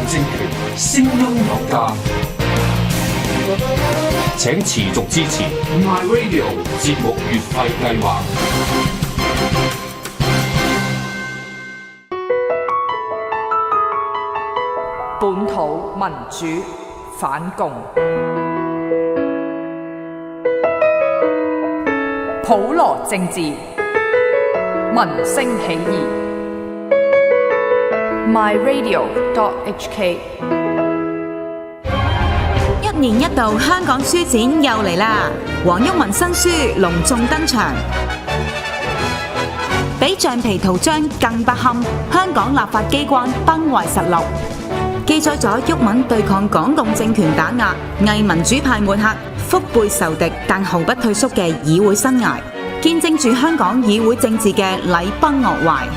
政權，聲音有價，請持續支持 MyRadio 節目月費計劃。本土民主反共，普羅政治，民聲起義。MyRadio.hk 一年一度香港書展又嚟啦！黃毓民新書隆重登場，比橡皮圖章更不堪，香港立法機關崩壞實錄，記載咗毓民對抗港共政權打壓、偽民主派抹黑、腹背受敵但毫不退縮嘅議會生涯，見證住香港議會政治嘅禮崩樂壞。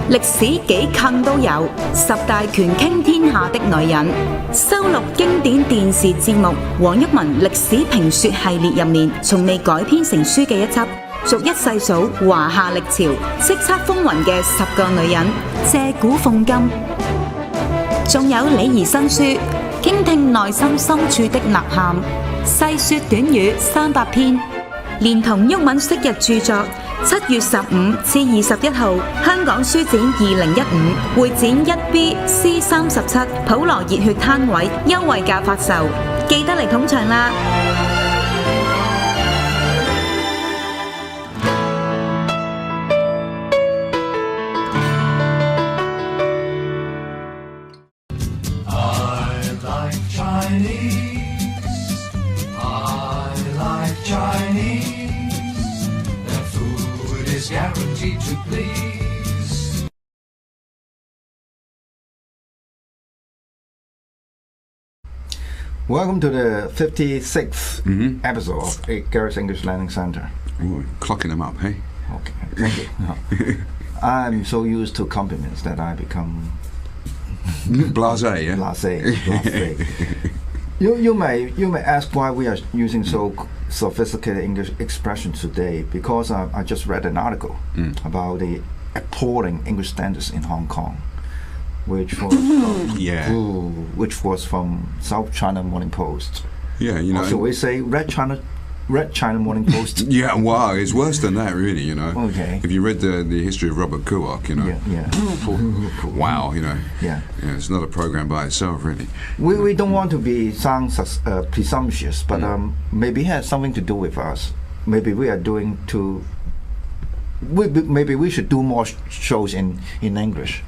歷史幾近都有，10大權傾天下的女人，收錄經典電視節目黃毓民歷史評說系列入面從未改編成書嘅一輯，逐一細數華夏歷朝叱咤風雲嘅10個女人，借古諷今。仲有李儀新書傾聽內心深處的吶喊，細說短語300篇，連同毓民昔日著作7月15至21號香港書展2015會展 1B/C37 普羅熱血攤位優惠價發售，記得嚟捧場啦！Guaranteed to please. Welcome to the 56th episode of Garrett's English Learning Center. Ooh, clocking them up, hey? Okay, thank you. I'm so used to compliments that I become Blasé, yeah? Blasé. You may ask why we are using so sophisticated English expressions today, because I just read an article about the appalling English standards in Hong Kong, which was which was from South China Morning Post. Yeah, you know. Or should we say Red China Morning Post? Yeah, wow, it's worse than that, really, you know. Okay. If you read the history of Robert Kuok, you know. Yeah. Wow, you know. Yeah. It's not a program by itself, really. We don't want to sound presumptuous, but maybe it has something to do with us. Maybe we are doing maybe we should do more shows in English,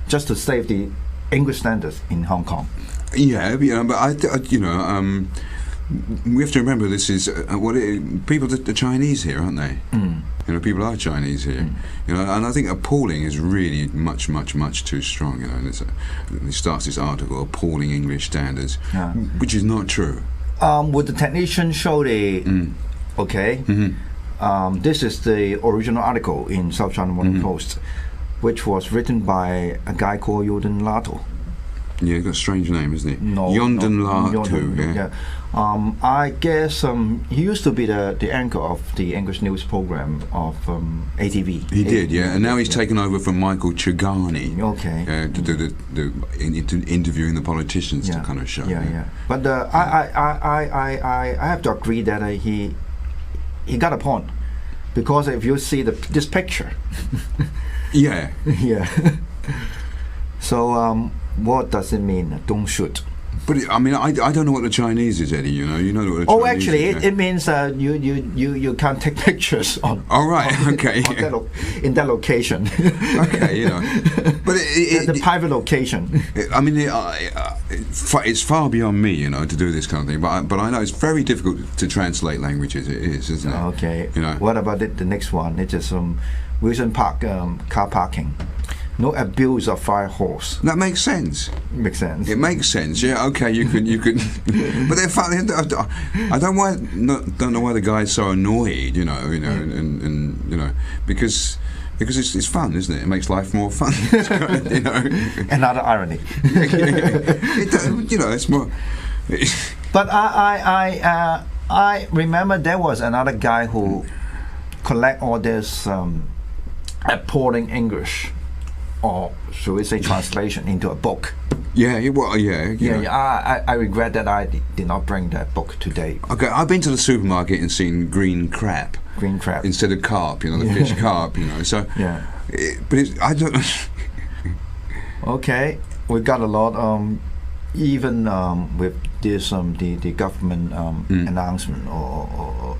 just to save the English standards in Hong Kong. Yeah, but we have to remember this is people are Chinese here, aren't they? You know, people are Chinese here. You know, and I think appalling is really much too strong. You know, and it starts this article, appalling English standards, which is not true. Would the technician show the? Okay. This is the original article in South China Morning Post, which was written by a guy called Yoden Lato. Yeah, he's got a strange name, isn't it? Yonden Lato. Yeah. I guess he used to be the anchor of the English news program of ATV. He did, yeah, and now he's taken over from Michael Chugani. Okay. To do interviewing the politicians to kind of show. Yeah. But I have to agree that he got a point, because if you see this picture. Yeah. Yeah. So what does it mean? Don't shoot. But I mean, I don't know what the Chinese is, Eddie. You know what the Chinese Oh, actually, is, it means you can't take pictures on. Oh, right. Okay. In that location. Okay, you know, but the private location. I mean, it's far beyond me, you know, to do this kind of thing. But I know it's very difficult to translate languages. It is, isn't it? Okay. You know. What about the next one? It's just Wilson Park car parking. No abuse of fire hose. That makes sense. Makes sense. It makes sense. Yeah. Okay. You can. But they're funny. I don't know why the guy's so annoyed. You know. And you know, because it's fun, isn't it? It makes life more fun. You know. Another irony. You know, it's more. But I remember there was another guy who collect all this appalling English or should we say translation into a book. Yeah, well, yeah. I regret that I did not bring that book today. Okay, I've been to the supermarket and seen green crab. Green crab. Instead of carp, the fish carp, So, yeah. I don't. Okay, we got a lot. Even with this, the government announcement or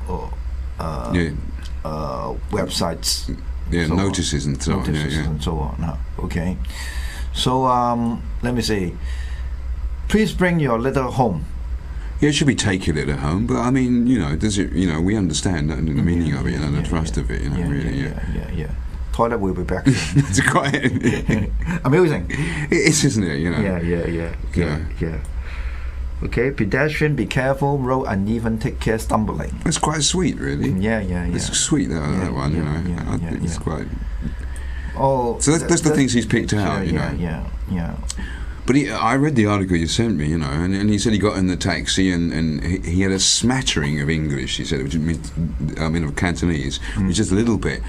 websites. Yeah, so notices and so on. And so on. Okay, so let me see. Please bring your litter home. Yeah, it should be take your litter home, but I mean, does it? We understand the meaning of it and the thrust of it. Yeah. Toilet will be back. It's quite amusing. It is, isn't it? Yeah. Okay, pedestrian, be careful. Road uneven, take care. Stumbling. It's quite sweet, really. Yeah. It's sweet that one. It's quite. Oh, so that's the things he's picked out. Yeah. But I read the article you sent me, and he said he got in the taxi and he had a smattering of English. He said, which means, of Cantonese, just a little bit.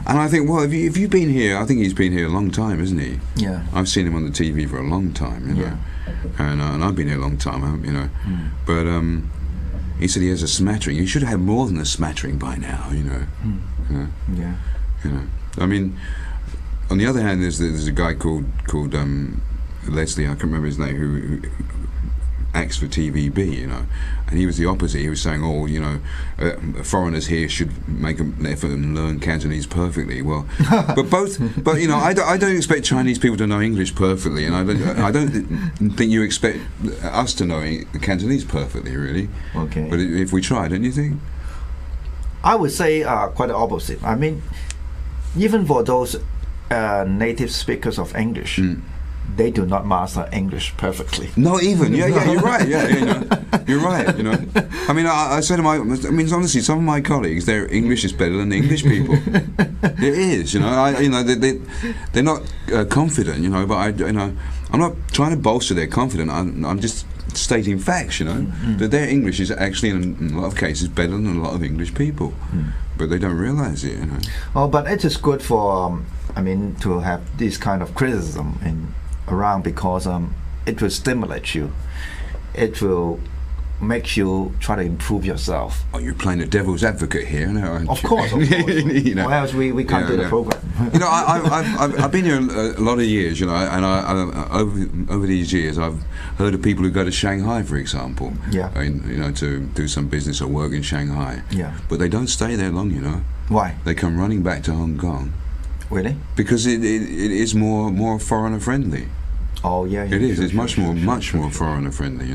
And I think, well, if you've been here, I think he's been here a long time, isn't he? Yeah. I've seen him on the TV for a long time, and I've been here a long time, But he said he has a smattering. He should have had more than a smattering by now, Yeah. I mean, on the other hand, there's a guy called Leslie, I can't remember his name, who acts for TVB, and he was the opposite. He was saying, foreigners here should make an effort and learn Cantonese perfectly. Well, but I don't expect Chinese people to know English perfectly, and I don't think you expect us to know Cantonese perfectly, really. Okay. But if we try, don't you think? I would say quite the opposite. I mean, even for those native speakers of English. They do not master English perfectly. Not even. Yeah, you're right. You're right. I mean, I said to honestly, some of my colleagues, their English is better than English people. It is. They're not confident. But I'm not trying to bolster their confidence. I'm just stating facts. That their English is actually in a lot of cases better than a lot of English people, but they don't realise it. Oh, but it is good for to have this kind of criticism around because it will stimulate you. It will make you try to improve yourself. Oh, you're playing the devil's advocate here, aren't you? Of course. Or else we can't do the program. I've been here a lot of years, and over these years I've heard of people who go to Shanghai, for example. Yeah. To do some business or work in Shanghai. Yeah. But they don't stay there long, Why? They come running back to Hong Kong. Really? Because it is more foreigner friendly. Oh yeah. It is. It's much more foreigner friendly,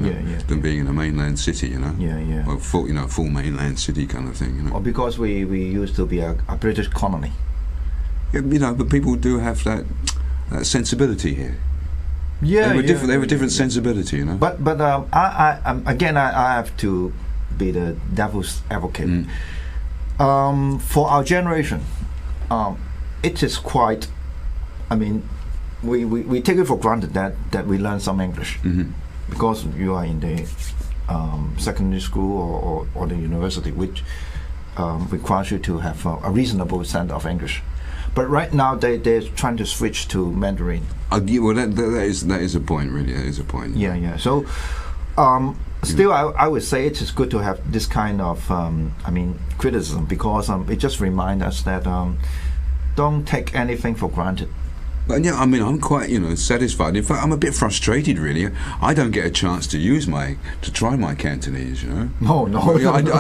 than being in a mainland city, Yeah. Or full mainland city kind of thing, Or because we used to be a British colony. Yeah, but people do have that sensibility here. Yeah. They have a different sensibility, But I have to be the devil's advocate. For our generation, it is quite. We take it for granted that we learn some English because you are in the secondary school or the university, which requires you to have a reasonable sense of English. But right now they're trying to switch to Mandarin. Well, that is a point, really. That is a point. Yeah. So still, I would say it is good to have this kind of criticism because it just reminds us that don't take anything for granted. But yeah, I'm quite, satisfied. In fact, I'm a bit frustrated, really. I don't get a chance to try my Cantonese, No. I don't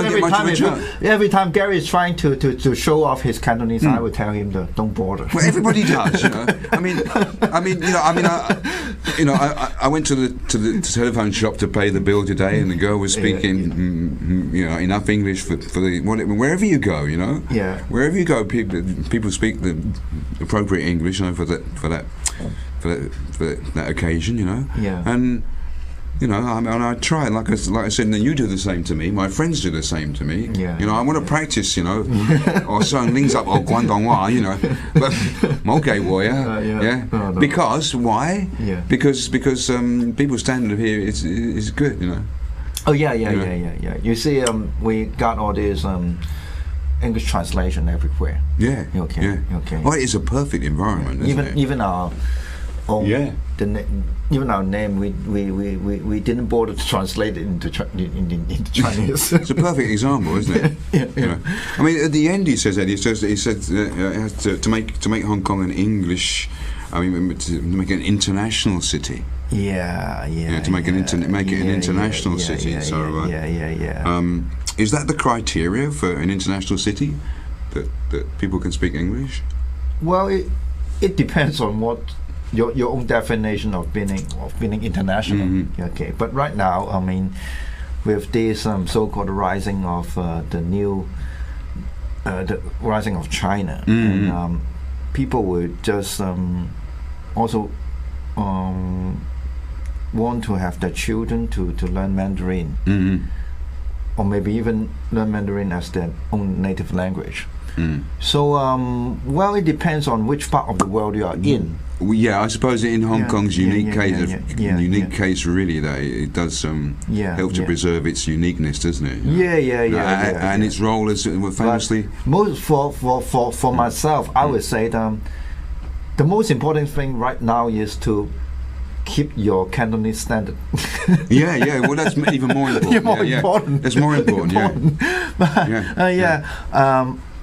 get much of a chance. Every time Gary is trying to show off his Cantonese, I would tell him don't bother. Well, everybody does, I went to the telephone shop to pay the bill today, and the girl was speaking, enough English for wherever you go, Yeah. Wherever you go, people speak the appropriate English, for that occasion, Yeah. And I try, like I said, and then you do the same to me. My friends do the same to me. Yeah. I want to practice, or certain things up, or Guangdonghua, but okay, yeah. No. Because why? Yeah. Because people's standard here is good, Oh yeah. You see, we got all these English translation everywhere. Yeah. Okay. Yeah. Okay. Well, it's a perfect environment, isn't it? Even our own, Yeah. even our name, we didn't bother to translate it into into Chinese. It's a perfect example, isn't it? Yeah. You know? I mean, at the end, he said to make Hong Kong an English, I mean, to make an international city. Yeah. To make it an international city. Is that the criteria for an international city, that people can speak English? Well, it depends on what your own definition of being international. Mm-hmm. Okay, but right now, I mean, with this so-called rising of the rising of China, Mm-hmm. and people would just also want to have their children to learn Mandarin, Mm-hmm. or maybe even learn Mandarin as their own native language. Mm. So, well, it depends on which part of the world you are in. Well, yeah, I suppose in Hong Yeah, Kong's yeah, unique yeah, case, really, that it does help to preserve its uniqueness, doesn't it? And its role as famously. Most for myself, I would say that the most important thing right now is to keep your Cantonese standard. Yeah. Well, that's even more important. Important. That's more important.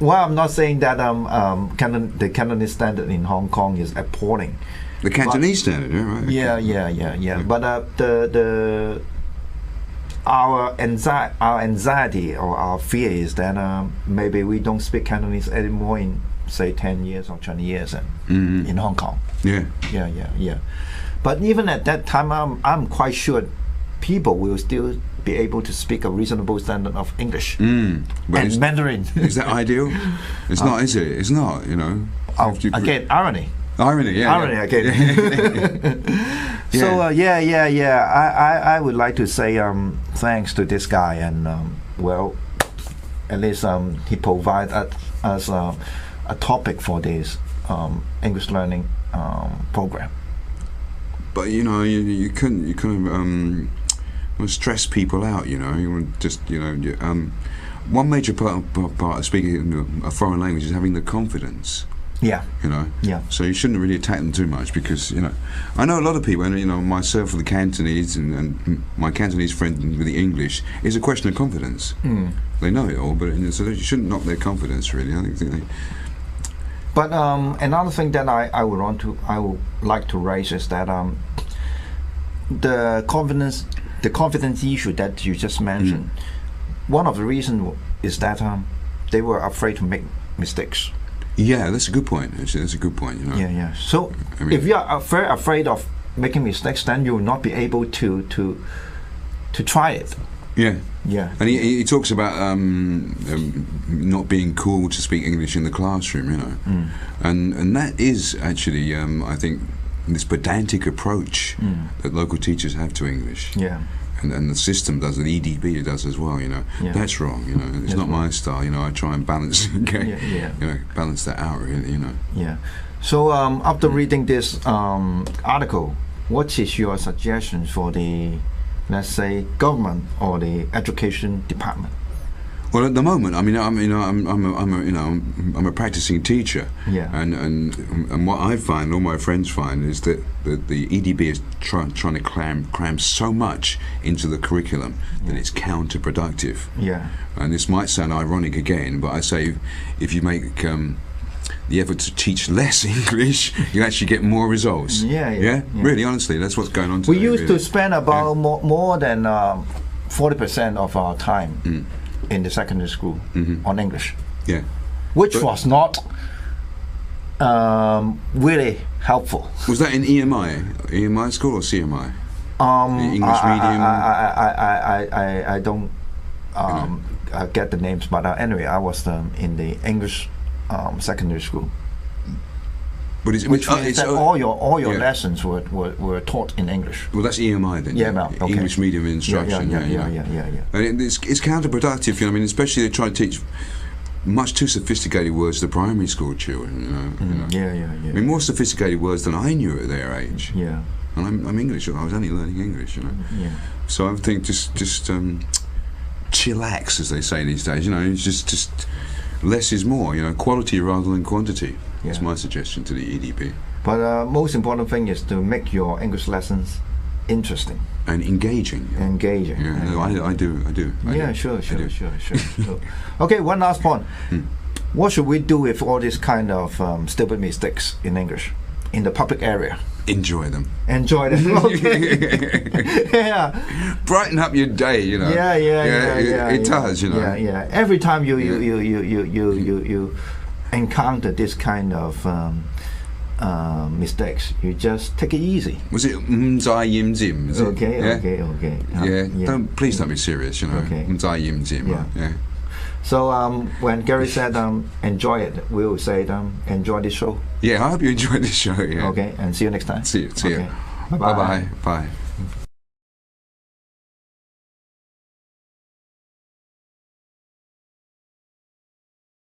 Well, I'm not saying that the Cantonese standard in Hong Kong is appalling. The Cantonese standard, right? Yeah. But our anxiety or our fear is that maybe we don't speak Cantonese anymore in, say, 10 years or 20 years in Hong Kong. Yeah. But even at that time, I'm quite sure people will still be able to speak a reasonable standard of English and Mandarin. Is that ideal? It's not, is it? It's not, you know. Again, irony. Irony, yeah. Irony again. So I would like to say thanks to this guy, and well, at least he provided us a topic for this English learning program. But you know, you couldn't stress people out. You know, you want just one major part of speaking a foreign language is having the confidence. Yeah. You know. Yeah. So you shouldn't really attack them too much, because I know a lot of people, and myself with the Cantonese and my Cantonese friend with the English, is a question of confidence. They know it all, but so you shouldn't knock their confidence, really. I think they. But another thing that I would like to raise is that the confidence issue that you just mentioned. One of the reasons is that they were afraid to make mistakes. Yeah, that's a good point. Actually, that's a good point. Yeah. So if you are very afraid of making mistakes, then you will not be able to try it. Yeah. And he talks about not being cool to speak English in the classroom, and that is actually I think this pedantic approach that local teachers have to English. Yeah. And the system does, the EDB does as well. That's wrong. It's not my style. I try and balance, balance that out. Really, Yeah. So after reading this article, what is your suggestion for the, let's say, government or the education department? Well, at the moment, I'm a practicing teacher, and what I find, all my friends find, is that the EDB is trying to cram so much into the curriculum that it's counterproductive. Yeah. And this might sound ironic again, but I say if you make the effort to teach less English, you actually get more results. Yeah. Really, honestly, that's what's going on today. We used to spend about more than 40% of our time in the secondary school on English. Yeah. Which was not really helpful. Was that in EMI school or CMI? The English medium? I don't get the names, but anyway, I was in the English secondary school. But which means that all your lessons were taught in English. Well, that's EMI then. Yeah, okay. English medium instruction. Yeah. And it's counterproductive. Especially they try to teach much too sophisticated words to primary school children. Yeah. More sophisticated words than I knew at their age. Yeah. And I'm English. I was only learning English. Yeah. So I think just chillax, as they say these days. Just less is more. Quality rather than quantity. That's Yeah. my suggestion to the EDP. But most important thing is to make your English lessons interesting, And engaging. engaging. Yeah, I do. Yeah, sure. Okay, one last point. What should we do with all these kind of stupid mistakes in English in the public area? Enjoy them. Enjoy them. Okay. Yeah. Brighten up your day. Yeah. It does. Yeah. Every time you encounter this kind of mistakes, you just take it easy. Was it zai yim zim? is it? Okay. Please don't be serious. Okay. Zai yim zim. Yeah. So when Gary said enjoy it, we will say enjoy this show. Yeah, I hope you enjoyed this show. Yeah. Okay, and see you next time. See you. Okay. Bye. Bye.